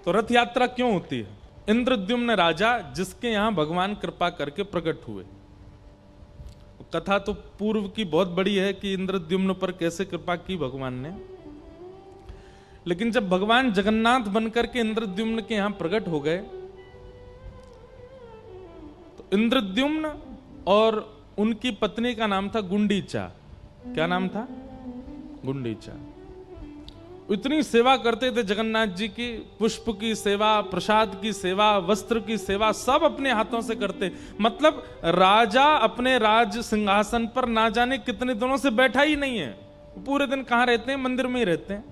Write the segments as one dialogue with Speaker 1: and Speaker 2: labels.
Speaker 1: तो रथ यात्रा क्यों होती है? इंद्रद्युम्न राजा जिसके यहां भगवान कृपा करके प्रकट हुए। कथा तो पूर्व की बहुत बड़ी है कि इंद्रद्युम्न पर कैसे कृपा की भगवान ने, लेकिन जब भगवान जगन्नाथ बनकर के इंद्रद्युम्न के यहां प्रकट हो गए तो इंद्रद्युम्न और उनकी पत्नी का नाम था गुंडीचा। क्या नाम था? गुंडीचा। इतनी सेवा करते थे जगन्नाथ जी की, पुष्प की सेवा, प्रसाद की सेवा, वस्त्र की सेवा, सब अपने हाथों से करते। मतलब राजा अपने राज सिंहासन पर ना जाने कितने दिनों से बैठा ही नहीं है। पूरे दिन कहां रहते हैं? मंदिर में ही रहते हैं।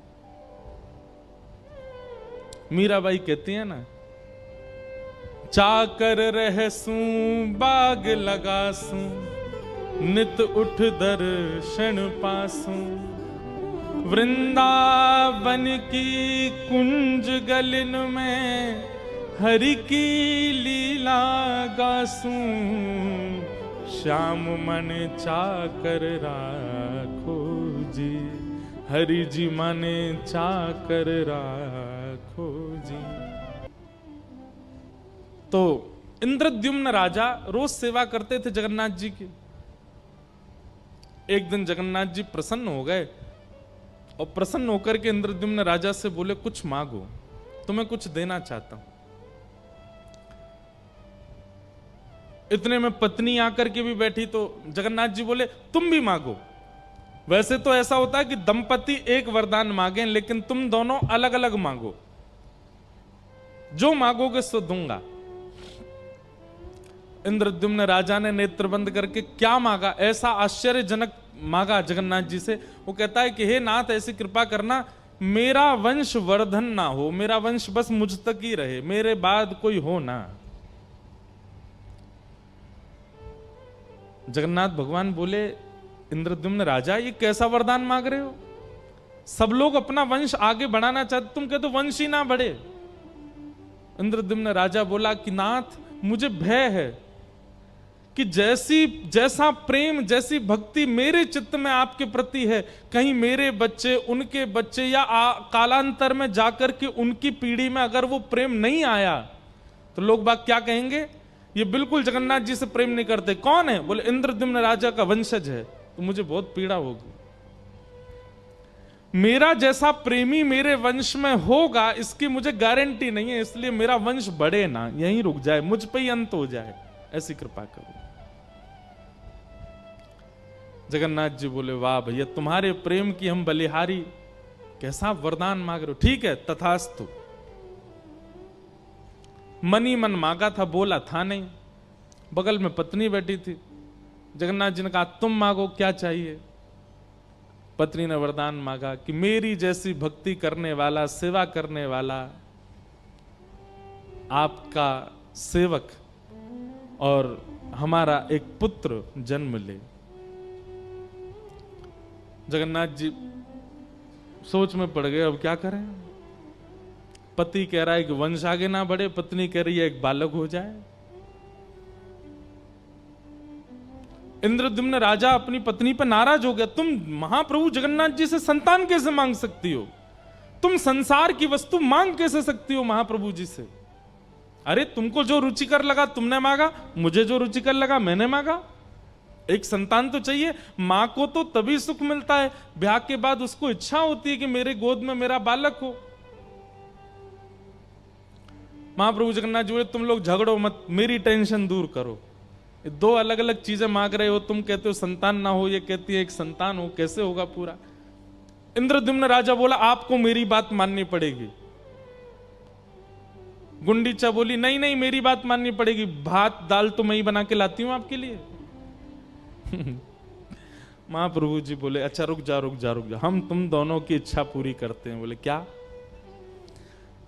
Speaker 1: मीराबाई कहती है ना, चाकर रहसूं बाग लगासूं, नित उठ दर्शन पासूं, वृंदावन की कुंज गलिन में हरि की लीला गासूं, श्याम मन चाकर राखो जी, हरि जी मन चाकर राखो जी। तो इंद्रद्युम्न राजा रोज सेवा करते थे जगन्नाथ जी की। एक दिन जगन्नाथ जी प्रसन्न हो गए और प्रसन्न होकर के इंद्रद्युम्न राजा से बोले, कुछ मांगो, तुम्हें कुछ देना चाहता हूं। इतने में पत्नी आकर के भी बैठी तो जगन्नाथ जी बोले, तुम भी मांगो। वैसे तो ऐसा होता है कि दंपति एक वरदान मांगे, लेकिन तुम दोनों अलग अलग मांगो, जो मांगोगे सो दूंगा। इंद्रद्युम्न राजा ने नेत्र बंद करके क्या मांगा, ऐसा आश्चर्यजनक मांगा जगन्नाथ जी से। वो कहता है कि हे नाथ, ऐसी कृपा करना, मेरा वंश वर्धन ना हो, मेरा वंश बस मुझ तक ही रहे, मेरे बाद कोई हो ना। जगन्नाथ भगवान बोले, इंद्रद्युम्न राजा, ये कैसा वरदान मांग रहे हो? सब लोग अपना वंश आगे बढ़ाना चाहते, तुम कहते वंश ही ना बढ़े। इंद्रद्युम्न राजा बोला कि नाथ, मुझे भय है कि जैसा प्रेम, जैसी भक्ति मेरे चित्त में आपके प्रति है, कहीं मेरे बच्चे, उनके बच्चे या कालांतर में जाकर के उनकी पीढ़ी में अगर वो प्रेम नहीं आया तो लोग बाग क्या कहेंगे, ये बिल्कुल जगन्नाथ जी से प्रेम नहीं करते। कौन है? बोले इंद्रद्युम्न राजा का वंशज है। तो मुझे बहुत पीड़ा होगी। मेरा जैसा प्रेमी मेरे वंश में होगा इसकी मुझे गारंटी नहीं है, इसलिए मेरा वंश बढ़े ना, यहीं रुक जाए, मुझ पे ही अंत हो जाए, ऐसी कृपा करो। जगन्नाथ जी बोले, वाह भैया, तुम्हारे प्रेम की हम बलिहारी, कैसा वरदान मांग रहे हो। ठीक है, तथास्तु। मन ही मन मांगा था, बोला था नहीं। बगल में पत्नी बैठी थी। जगन्नाथ जी ने कहा, तुम मांगो, क्या चाहिए? पत्नी ने वरदान मांगा कि मेरी जैसी भक्ति करने वाला, सेवा करने वाला आपका सेवक और हमारा एक पुत्र जन्म ले। जगन्नाथ जी सोच में पड़ गए, अब क्या करें। पति कह रहा है कि वंश आगे ना बढ़े, पत्नी कह रही है एक बालक हो जाए। इंद्रद्युम्न राजा अपनी पत्नी पर नाराज हो गया, तुम महाप्रभु जगन्नाथ जी से संतान कैसे मांग सकती हो? तुम संसार की वस्तु मांग कैसे सकती हो महाप्रभु जी से? अरे तुमको जो रुचिकर लगा तुमने मांगा, मुझे जो रुचिकर लगा मैंने मांगा। एक संतान तो चाहिए। मां को तो तभी सुख मिलता है, ब्याह के बाद उसको इच्छा होती है कि मेरे गोद में मेरा बालक हो। महाप्रभु जगन्नाथ जी बोले, तुम लोग झगड़ो मत, मेरी टेंशन दूर करो। दो अलग अलग चीजें मांग रहे हो, तुम कहते हो संतान ना हो, ये कहती है एक संतान हो, कैसे होगा पूरा? इंद्रद्युम्न राजा बोला, आपको मेरी बात माननी पड़ेगी। गुंडीचा बोली, नहीं नहीं, मेरी बात माननी पड़ेगी, भात दाल तो मैं ही बना के लाती हूं आपके लिए। महाप्रभु जी बोले, अच्छा रुक जा, हम तुम दोनों की इच्छा पूरी करते हैं। बोले क्या?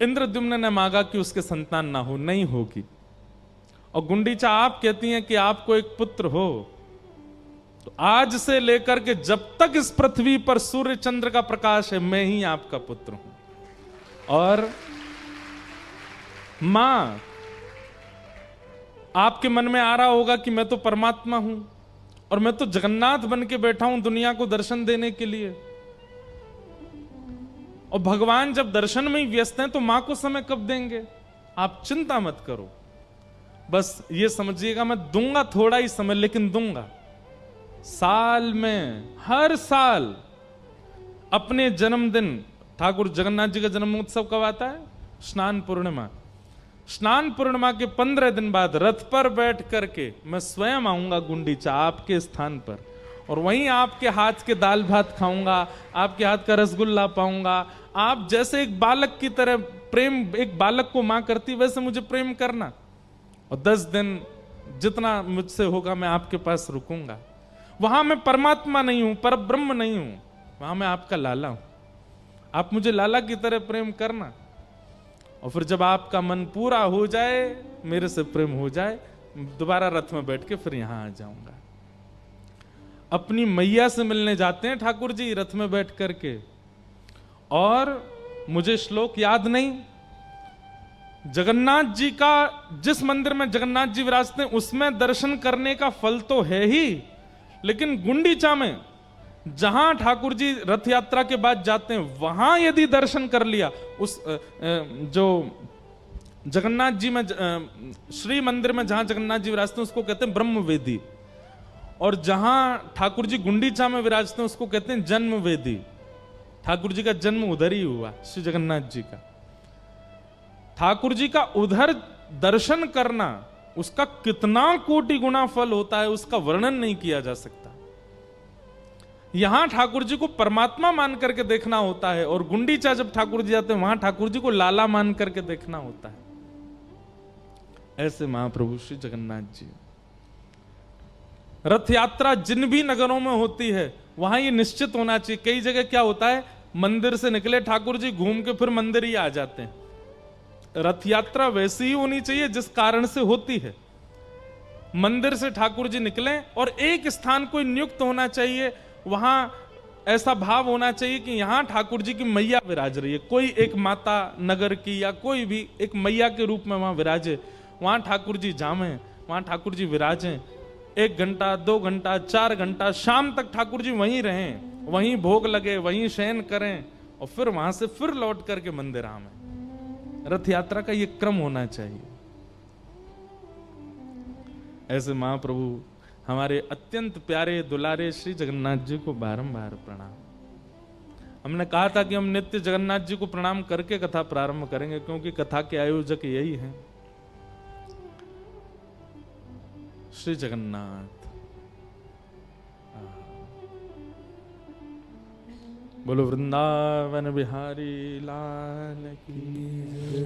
Speaker 1: इंद्रद्युम्न ने मांगा कि उसके संतान ना हो, नहीं होगी। और गुंडीचा आप कहती हैं कि आपको एक पुत्र हो, तो आज से लेकर के जब तक इस पृथ्वी पर सूर्य चंद्र का प्रकाश है, मैं ही आपका पुत्र हूं। और मां, आपके मन में आ रहा होगा कि मैं तो परमात्मा हूं और मैं तो जगन्नाथ बन के बैठा हूं दुनिया को दर्शन देने के लिए। और भगवान जब दर्शन में ही व्यस्त हैं तो मां को समय कब देंगे? आप चिंता मत करो, बस ये समझिएगा मैं दूंगा थोड़ा ही समय, लेकिन दूंगा। साल में हर साल अपने जन्मदिन, ठाकुर जगन्नाथ जी का जन्म उत्सव कब आता है? स्नान पूर्णिमा। स्नान पूर्णिमा के 15 दिन बाद रथ पर बैठ करके मैं स्वयं आऊंगा गुंडीचा आपके स्थान पर, और वहीं आपके हाथ के दाल भात खाऊंगा, आपके हाथ का रसगुल्ला पाऊंगा। आप जैसे एक बालक की तरह प्रेम, एक बालक को मां करती वैसे मुझे प्रेम करना, और 10 दिन जितना मुझसे होगा मैं आपके पास रुकूंगा। वहां मैं परमात्मा नहीं हूं, पर ब्रह्म नहीं हूं, वहां मैं आपका लाला हूं। आप मुझे लाला की तरह प्रेम करना, और फिर जब आपका मन पूरा हो जाए, मेरे से प्रेम हो जाए, दोबारा रथ में बैठ के फिर यहां आ जाऊंगा। अपनी मैया से मिलने जाते हैं ठाकुर जी रथ में बैठ करके, और मुझे श्लोक याद नहीं, जगन्नाथ जी का, जिस मंदिर में जगन्नाथ जी विराजते हैं उसमें दर्शन करने का फल तो है ही, लेकिन गुंडीचा में जहां ठाकुर जी रथ यात्रा के बाद जाते हैं वहां यदि दर्शन कर लिया, उस जो जगन्नाथ जी में, श्री मंदिर में जहां जगन्नाथ जी विराजते हैं उसको कहते हैं ब्रह्मवेदी, और जहां ठाकुर जी गुंडीचा में विराजते हैं उसको कहते हैं जन्मवेदी। ठाकुर जी का जन्म उधर ही हुआ, श्री जगन्नाथ जी का। ठाकुर जी का उधर दर्शन करना, उसका कितना कोटि गुना फल होता है उसका वर्णन नहीं किया जा सकता। यहां ठाकुर जी को परमात्मा मान करके देखना होता है, और गुंडीचा जब ठाकुर जी जाते हैं वहां ठाकुर जी को लाला मान करके देखना होता है। ऐसे महाप्रभु श्री जगन्नाथ जी। रथ यात्रा जिन भी नगरों में होती है वहां ये निश्चित होना चाहिए। कई जगह क्या होता है, मंदिर से निकले ठाकुर जी, घूम के फिर मंदिर ही आ जाते हैं। रथ यात्रा वैसी ही होनी चाहिए जिस कारण से होती है। मंदिर से ठाकुर जी निकले और एक स्थान कोई नियुक्त होना चाहिए, वहां ऐसा भाव होना चाहिए कि यहां ठाकुर जी की मैया विराज रही है, कोई एक माता नगर की या कोई भी एक मैया के रूप में वहां विराजे, वहां ठाकुर जी जामे, वहां ठाकुर जी विराजें। 1 घंटा 2 घंटा 4 घंटा शाम तक ठाकुर जी वहीं रहें, वहीं भोग लगे, वहीं शयन करें, और फिर वहां से फिर लौट करके मंदिर आवे। रथ यात्रा का ये क्रम होना चाहिए। ऐसे महाप्रभु हमारे अत्यंत प्यारे दुलारे श्री जगन्नाथ जी को बारंबार प्रणाम। हमने कहा था कि हम नित्य जगन्नाथ जी को प्रणाम करके कथा प्रारंभ करेंगे, क्योंकि कथा के आयोजक यही हैं, श्री जगन्नाथ। बोलो वृंदावन बिहारी लाल की।